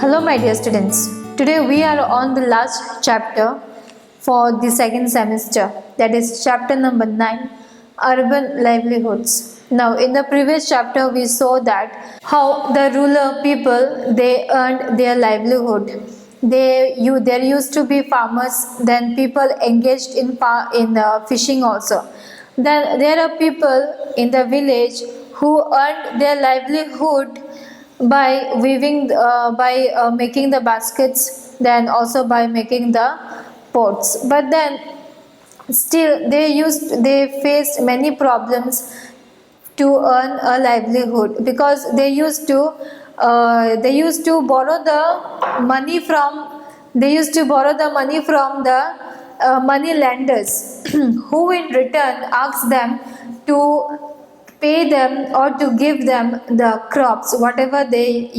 Hello my dear students. Today we are on the last chapter for the second semester, that is chapter number 9, Urban Livelihoods. Now in the previous chapter we saw that how the rural people they earned their livelihood. There used to be farmers, then people engaged in fishing also. Then there are people in the village who earned their livelihood by weaving, by making the baskets, then also by making the pots. But then still they faced many problems to earn a livelihood, because they used to borrow the money from the money lenders who in return asked them to pay them or to give them the crops whatever the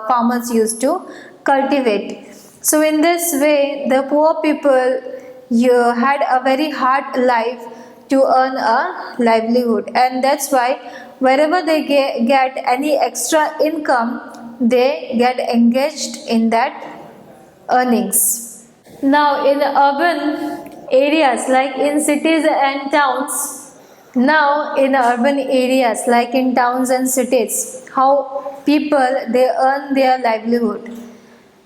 farmers used to cultivate. So in this way the poor people had a very hard life to earn a livelihood, and that's why wherever they get any extra income, they get engaged in that earnings. Now in urban areas like in cities and towns, now in urban areas like in towns and cities, how people they earn their livelihood.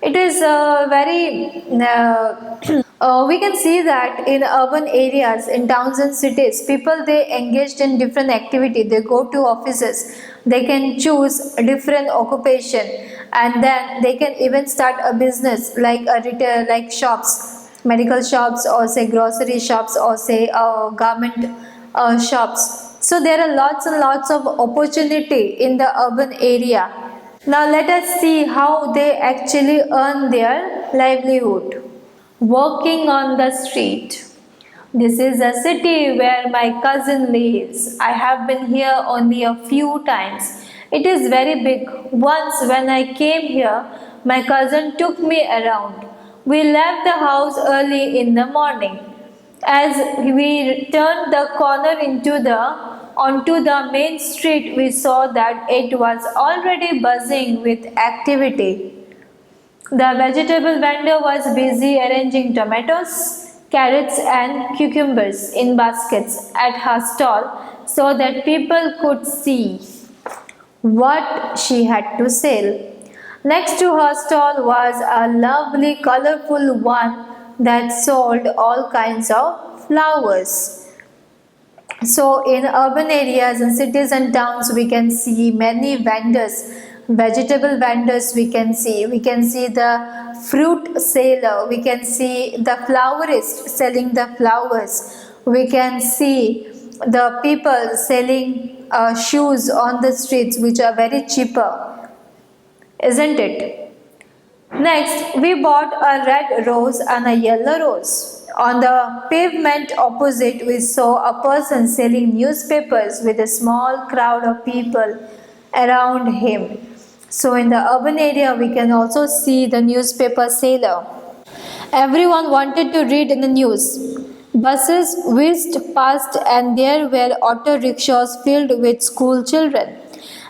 It is we can see that in urban areas, in towns and cities, people they engaged in different activity. They go to offices, they can choose a different occupation, and then they can even start a business like a retail, like shops, medical shops, or say grocery shops, or say garment shops. So there are lots and lots of opportunity in the urban area. Now let us see how they actually earn their livelihood. Working on the street. This is a city where my cousin lives. I have been here only a few times. It is very big. Once when I came here, my cousin took me around. We left the house early in the morning. As we turned the corner onto the main street, we saw that it was already buzzing with activity. The vegetable vendor was busy arranging tomatoes, carrots and cucumbers in baskets at her stall so that people could see what she had to sell. Next to her stall was a lovely colorful one that sold all kinds of flowers. So in urban areas and cities and towns we can see many vendors, vegetable vendors we can see the fruit seller, we can see the florist selling the flowers, we can see the people selling shoes on the streets which are very cheaper, isn't it? Next, we bought a red rose and a yellow rose. On the pavement opposite, we saw a person selling newspapers with a small crowd of people around him. So in the urban area, we can also see the newspaper seller. Everyone wanted to read the news. Buses whizzed past and there were auto rickshaws filled with school children.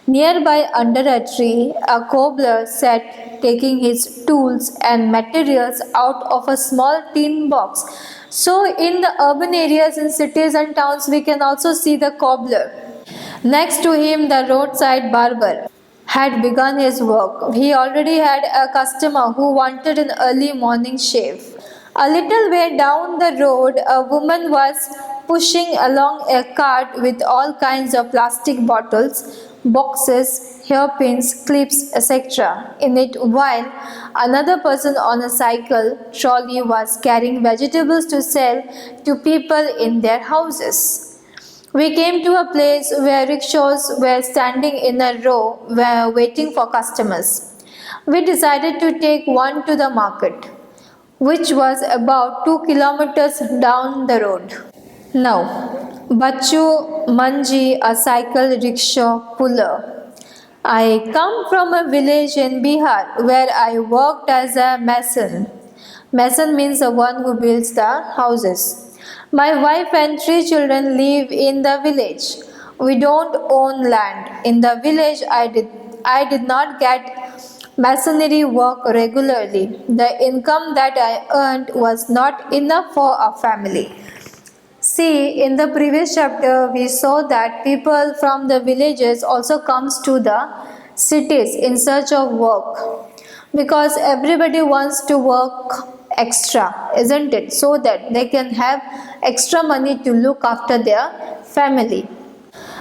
Nearby under a tree, a cobbler sat taking his tools and materials out of a small tin box. So in the urban areas in cities and towns we can also see the cobbler. Next to him the roadside barber had begun his work. He already had a customer who wanted an early morning shave. A little way down the road a woman was pushing along a cart with all kinds of plastic bottles, boxes, hairpins, clips, etc. in it, while another person on a cycle trolley was carrying vegetables to sell to people in their houses. We came to a place where rickshaws were standing in a row waiting for customers. We decided to take one to the market, which was about 2 kilometers down the road. Now, Bachu Manji, a cycle rickshaw puller. I come from a village in Bihar where I worked as a mason. Mason means the one who builds the houses. My wife and 3 children live in the village. We don't own land. In the village I did not get masonry work regularly. The income that I earned was not enough for our family. See, in the previous chapter, we saw that people from the villages also comes to the cities in search of work because everybody wants to work extra, isn't it? So that they can have extra money to look after their family.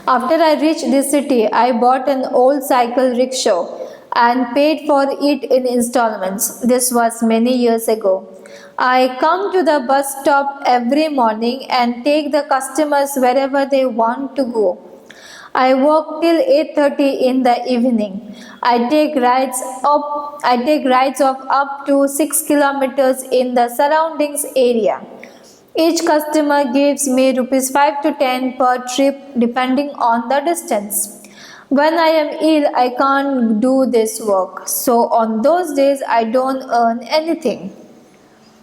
After I reached the city, I bought an old cycle rickshaw and paid for it in installments. This was many years ago. I come to the bus stop every morning and take the customers wherever they want to go. I walk till 8:30 in the evening. I take rides of up to 6 kilometers in the surroundings area. Each customer gives me rupees 5 to 10 per trip depending on the distance. When I am ill, I can't do this work. So on those days, I don't earn anything.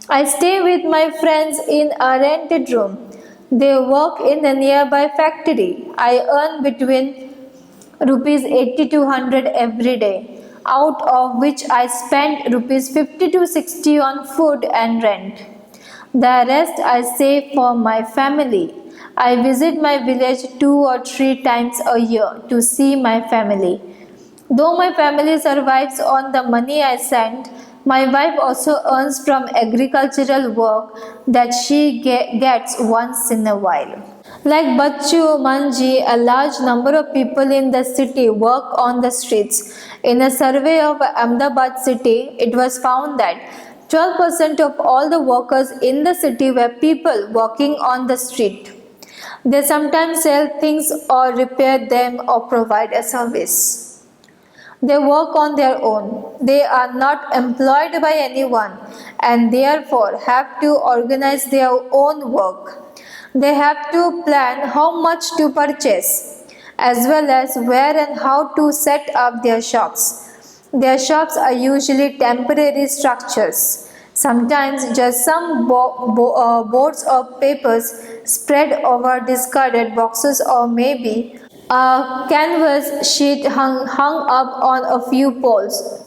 I stay with my friends in a rented room. They work in a nearby factory. I earn between rupees 80 to 100 every day, out of which I spend rupees 50 to 60 on food and rent. The rest I save for my family. I visit my village 2 or 3 times a year to see my family. Though my family survives on the money I send, my wife also earns from agricultural work that she gets once in a while. Like Bachu, Manji, a large number of people in the city work on the streets. In a survey of Ahmedabad city, it was found that 12% of all the workers in the city were people walking on the street. They sometimes sell things or repair them or provide a service. They work on their own. They are not employed by anyone and therefore have to organize their own work. They have to plan how much to purchase as well as where and how to set up their shops. Their shops are usually temporary structures, sometimes just some boards or papers spread over discarded boxes or maybe a canvas sheet hung up on a few poles.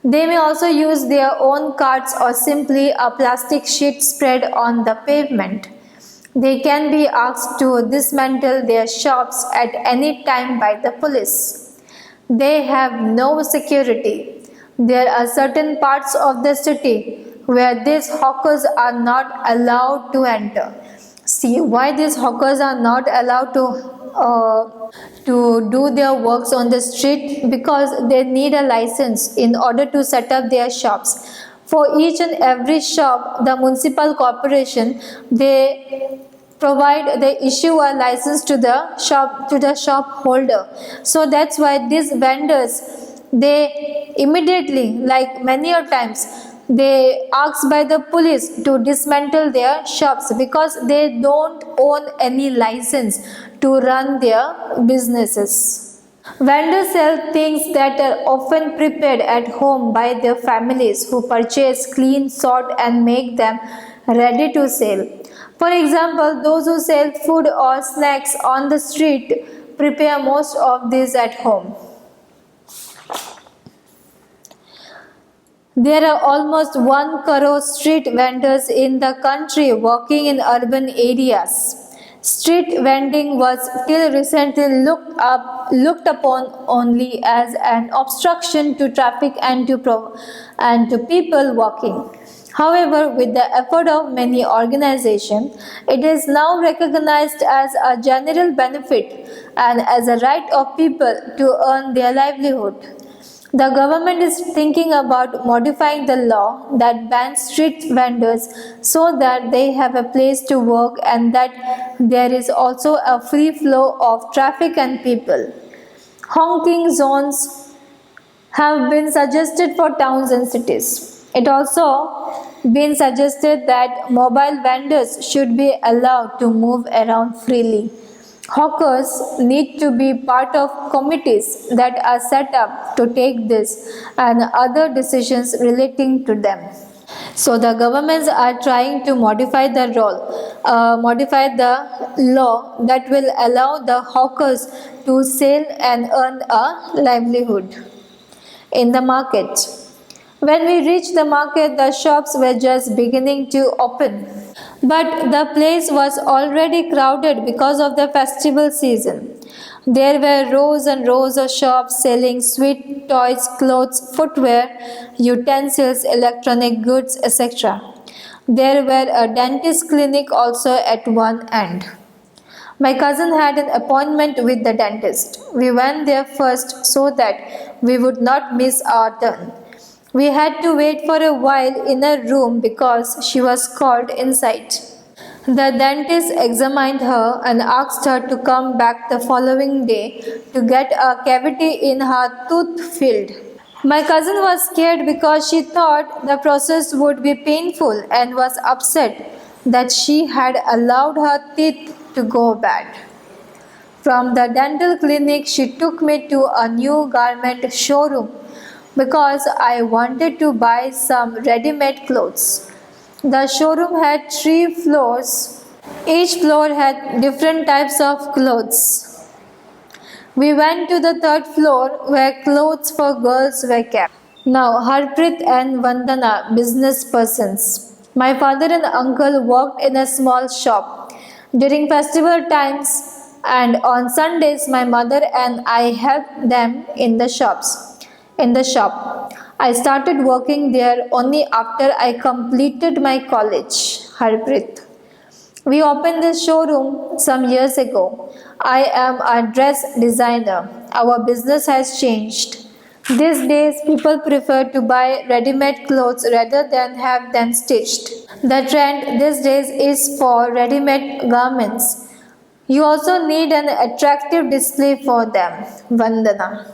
They may also use their own carts or simply a plastic sheet spread on the pavement. They can be asked to dismantle their shops at any time by the police. They have no security. There are certain parts of the city where these hawkers are not allowed to enter. See why these hawkers are not allowed to do their works on the street? Because they need a license in order to set up their shops. For each and every shop, the municipal corporation they issue a license to the shop holder. So that's why these vendors they immediately, like many a times, they asked by the police to dismantle their shops because they don't own any license to run their businesses. Vendors sell things that are often prepared at home by their families who purchase, clean, sort and make them ready to sell. For example, those who sell food or snacks on the street prepare most of these at home. There are almost 1 crore street vendors in the country working in urban areas. Street vending was till recently looked upon only as an obstruction to traffic and to people walking. However, with the effort of many organizations, it is now recognized as a general benefit and as a right of people to earn their livelihood. The government is thinking about modifying the law that bans street vendors so that they have a place to work and that there is also a free flow of traffic and people. Honking zones have been suggested for towns and cities. It also been suggested that mobile vendors should be allowed to move around freely. Hawkers need to be part of committees that are set up to take this and other decisions relating to them. So the governments are trying to modify the law that will allow the hawkers to sell and earn a livelihood. in the market. When we reached the market, the shops were just beginning to open. But the place was already crowded because of the festival season. There were rows and rows of shops selling sweet toys, clothes, footwear, utensils, electronic goods, etc. There were a dentist clinic also at one end. My cousin had an appointment with the dentist. We went there first so that we would not miss our turn. We had to wait for a while in a room because she was called inside. The dentist examined her and asked her to come back the following day to get a cavity in her tooth filled. My cousin was scared because she thought the process would be painful and was upset that she had allowed her teeth to go bad. From the dental clinic, she took me to a new garment showroom because I wanted to buy some ready-made clothes. The showroom had 3 floors. Each floor had different types of clothes. We went to the third floor where clothes for girls were kept. Now, Harpreet and Vandana, business persons. My father and uncle worked in a small shop. During festival times and on Sundays, my mother and I helped them in the shop. I started working there only after I completed my college, Harpreet. We opened this showroom some years ago. I am a dress designer. Our business has changed. These days, people prefer to buy ready-made clothes rather than have them stitched. The trend these days is for ready-made garments. You also need an attractive display for them, Vandana.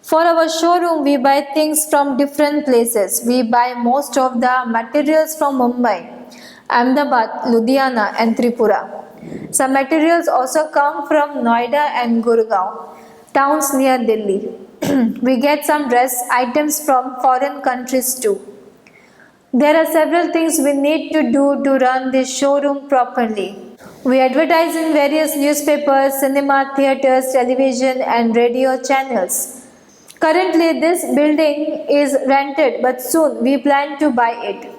For our showroom, we buy things from different places. We buy most of the materials from Mumbai, Ahmedabad, Ludhiana and Tripura. Some materials also come from Noida and Gurgaon, towns near Delhi. We get some dress items from foreign countries too. There are several things we need to do to run this showroom properly. We advertise in various newspapers, cinema, theatres, television and radio channels. Currently, this building is rented, but soon we plan to buy it.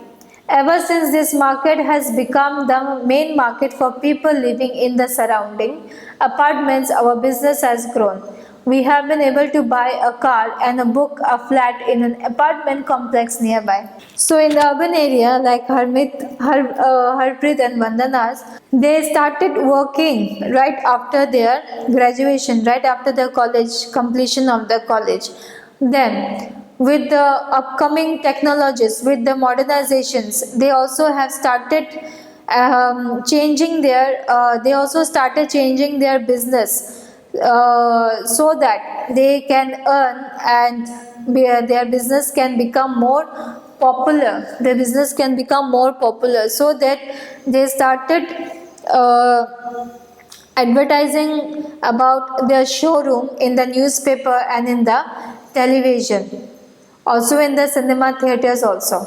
Ever since this market has become the main market for people living in the surrounding apartments, our business has grown. We have been able to buy a car and book a flat in an apartment complex nearby. So in the urban area like Harpreet and Vandana's, they started working right after their graduation, right after the college, completion of the college. Then with the upcoming technologies, with the modernizations, they also have started changing their business so that they can earn and their business can become more popular. Their business can become more popular, so that they started advertising about their showroom in the newspaper and in the television, also in the cinema theaters also.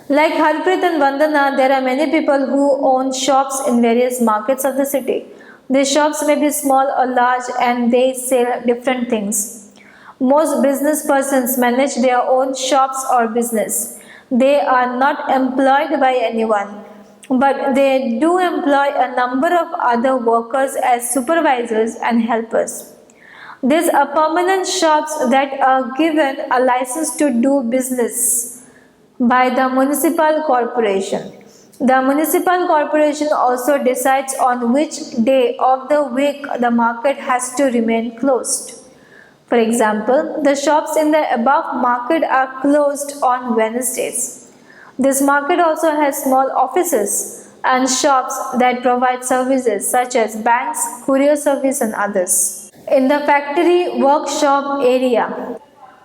Like Harpreet and Vandana, there are many people who own shops in various markets of the city. These shops may be small or large and they sell different things. Most business persons manage their own shops or business. They are not employed by anyone, but they do employ a number of other workers as supervisors and helpers. These are permanent shops that are given a license to do business by the municipal corporation. The municipal corporation also decides on which day of the week the market has to remain closed. For example, the shops in the above market are closed on Wednesdays. This market also has small offices and shops that provide services such as banks, courier service and others. In the factory workshop area,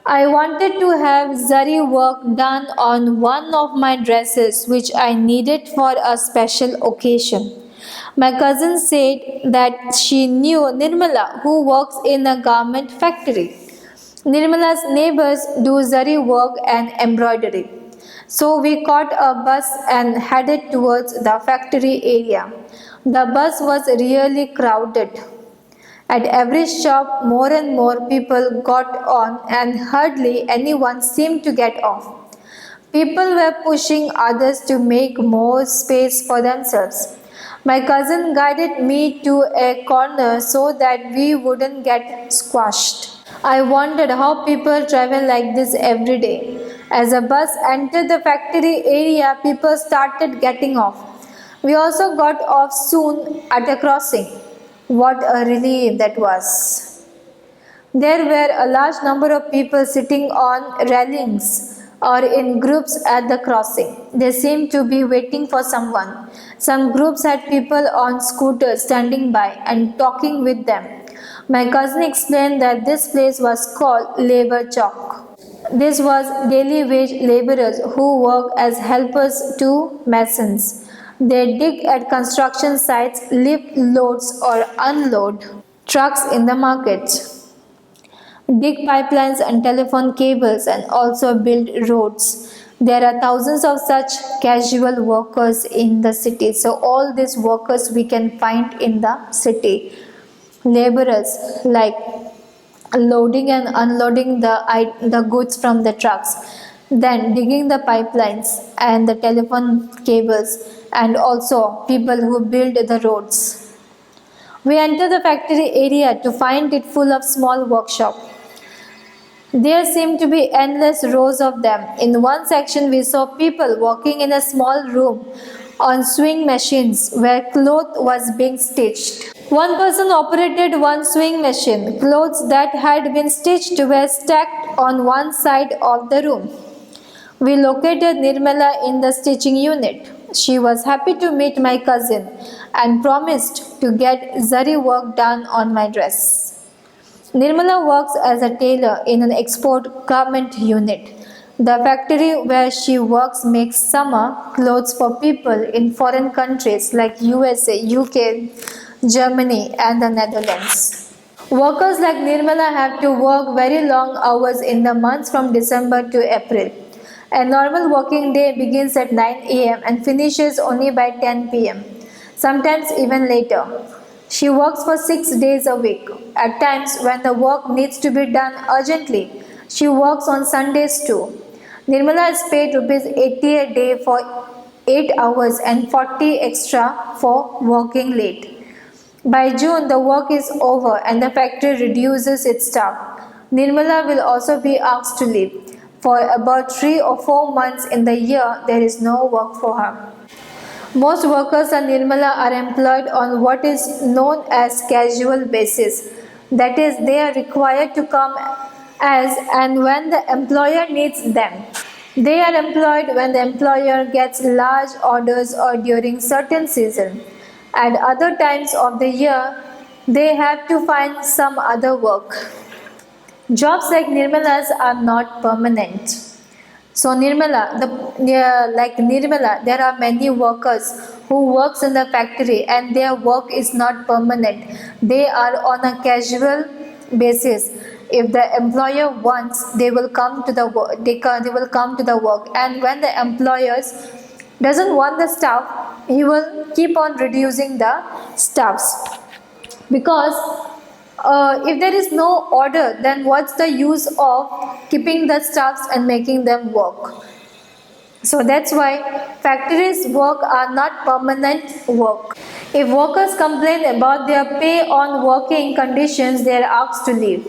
I wanted to have zari work done on one of my dresses which I needed for a special occasion. My cousin said that she knew Nirmala who works in a garment factory. Nirmala's neighbors do zari work and embroidery. So we caught a bus and headed towards the factory area. The bus was really crowded At every shop, more and more people got on, and hardly anyone seemed to get off. People were pushing others to make more space for themselves. My cousin guided me to a corner so that we wouldn't get squashed. I wondered how people travel like this every day. As a bus entered the factory area, people started getting off. We also got off soon at a crossing. What a relief that was! There were a large number of people sitting on railings or in groups at the crossing. They seemed to be waiting for someone. Some groups had people on scooters standing by and talking with them. My cousin explained that this place was called Labor Chalk. This was daily wage laborers who work as helpers to masons. They dig at construction sites, lift loads or unload trucks in the markets, dig pipelines and telephone cables, and also build roads. There are thousands of such casual workers in the city. So all these workers we can find in the city. Laborers like loading and unloading the goods from the trucks, then digging the pipelines and the telephone cables, and also people who build the roads. We enter the factory area to find it full of small workshops. There seemed to be endless rows of them. In one section, we saw people working in a small room on sewing machines where cloth was being stitched. One person operated one sewing machine. Clothes that had been stitched were stacked on one side of the room. We located Nirmala in the stitching unit. She was happy to meet my cousin and promised to get zari work done on my dress. Nirmala works as a tailor in an export garment unit. The factory where she works makes summer clothes for people in foreign countries like USA, UK, Germany, and the Netherlands. Workers like Nirmala have to work very long hours in the months from December to April. A normal working day begins at 9 a.m. and finishes only by 10 p.m., sometimes even later. She works for 6 days a week. At times, when the work needs to be done urgently, she works on Sundays too. Nirmala is paid rupees 80 a day for 8 hours and 40 extra for working late. By June, the work is over and the factory reduces its staff. Nirmala will also be asked to leave. For about 3 or 4 months in the year, there is no work for her. Most workers at Nirmala are employed on what is known as casual basis. That is, they are required to come as and when the employer needs them. They are employed when the employer gets large orders or during certain season. At other times of the year, they have to find some other work. Jobs like Nirmala's are not permanent. So like Nirmala, there are many workers who works in the factory and their work is not permanent. They are on a casual basis. If the employer wants, they will come to the work. They will come to the work, and when the employers doesn't want the staff, he will keep on reducing the staffs because if there is no order, then what's the use of keeping the staffs and making them work? So that's why factories work are not permanent work. If workers complain about their pay on working conditions, they are asked to leave.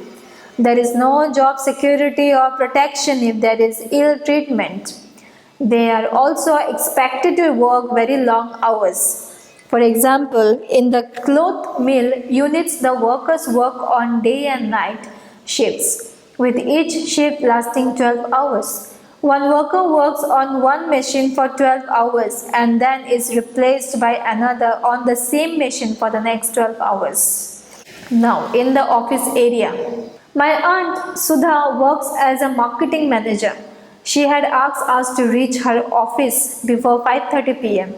There is no job security or protection if there is ill treatment. They are also expected to work very long hours. For example, in the cloth mill units, the workers work on day and night shifts, with each shift lasting 12 hours. One worker works on one machine for 12 hours and then is replaced by another on the same machine for the next 12 hours. Now, in the office area, my aunt Sudha works as a marketing manager. She had asked us to reach her office before 5:30 p.m.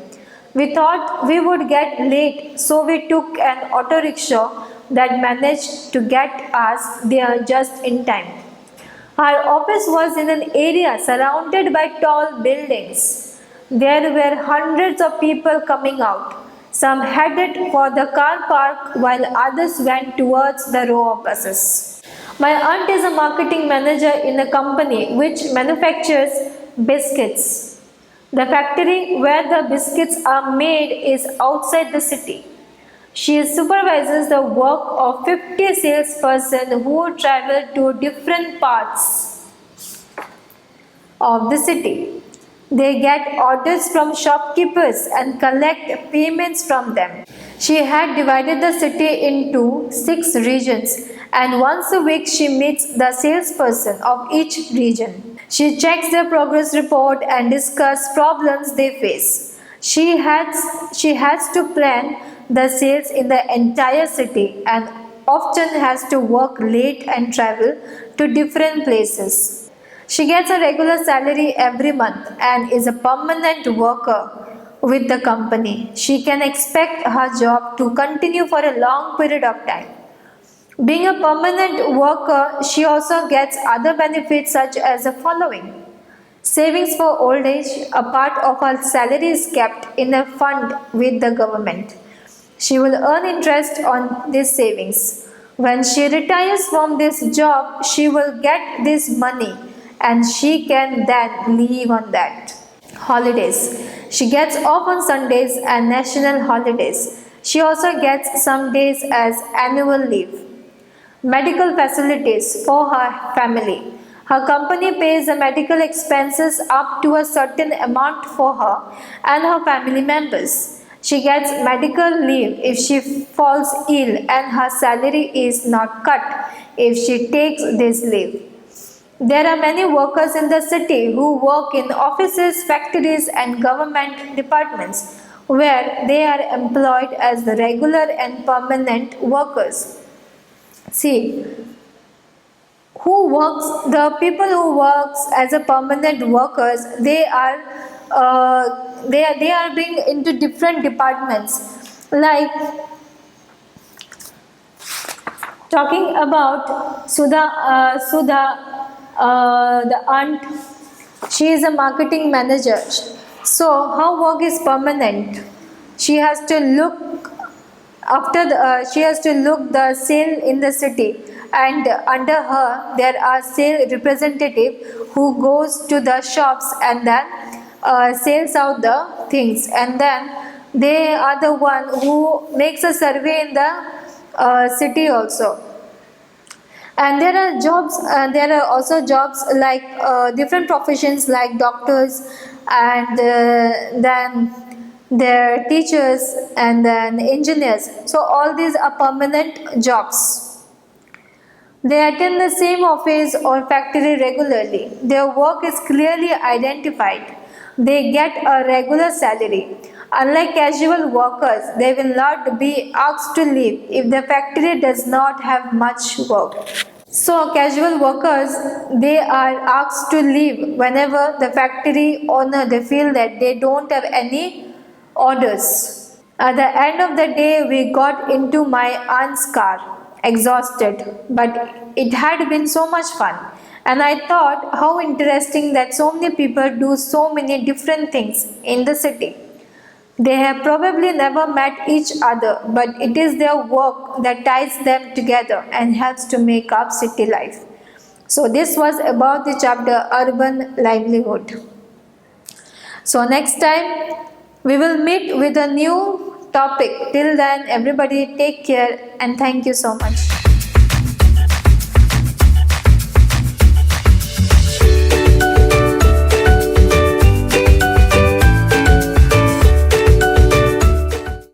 We thought we would get late, so we took an auto rickshaw that managed to get us there just in time. Our office was in an area surrounded by tall buildings. There were hundreds of people coming out. Some headed for the car park while others went towards the row of buses. My aunt is a marketing manager in a company which manufactures biscuits. The factory where the biscuits are made is outside the city. She supervises the work of 50 salespersons who travel to different parts of the city. They get orders from shopkeepers and collect payments from them. She had divided the city into 6 regions, and once a week she meets the salesperson of each region. She checks their progress report and discusses problems they face. She has to plan the sales in the entire city and often has to work late and travel to different places. She gets a regular salary every month and is a permanent worker with the company. She can expect her job to continue for a long period of time. Being a permanent worker, she also gets other benefits such as the following. Savings for old age, a part of her salary is kept in a fund with the government. She will earn interest on these savings. When she retires from this job, she will get this money and she can then live on that. Holidays. She gets off on Sundays and national holidays. She also gets some days as annual leave. Medical facilities for her family. Her company pays the medical expenses up to a certain amount for her and her family members. She gets medical leave if she falls ill and her salary is not cut if she takes this leave. There are many workers in the city who work in offices, factories, and government departments where they are employed as the regular and permanent workers. See, the people who works as a permanent workers, they are being into different departments. Like talking about Sudha, the aunt, she is a marketing manager. So her work is permanent. She has to look she has to look the sale in the city, and under her there are sale representative who goes to the shops and then sells out the things, and then they are the one who makes a survey in the city also. And there are also jobs like different professions like doctors, and then their teachers, and then engineers. So all these are permanent jobs. They attend the same office or factory regularly. Their work is clearly identified. They get a regular salary. Unlike casual workers, they will not be asked to leave if the factory does not have much work. So casual workers, they are asked to leave whenever the factory owner, they feel that they don't have any orders. At the end of the day, we got into my aunt's car, exhausted, but it had been so much fun. And I thought how interesting that so many people do so many different things in the city. They have probably never met each other, but it is their work that ties them together and helps to make up city life. So this was about the chapter Urban Livelihood. So next time we will meet with a new topic. Till then, everybody take care and thank you so much.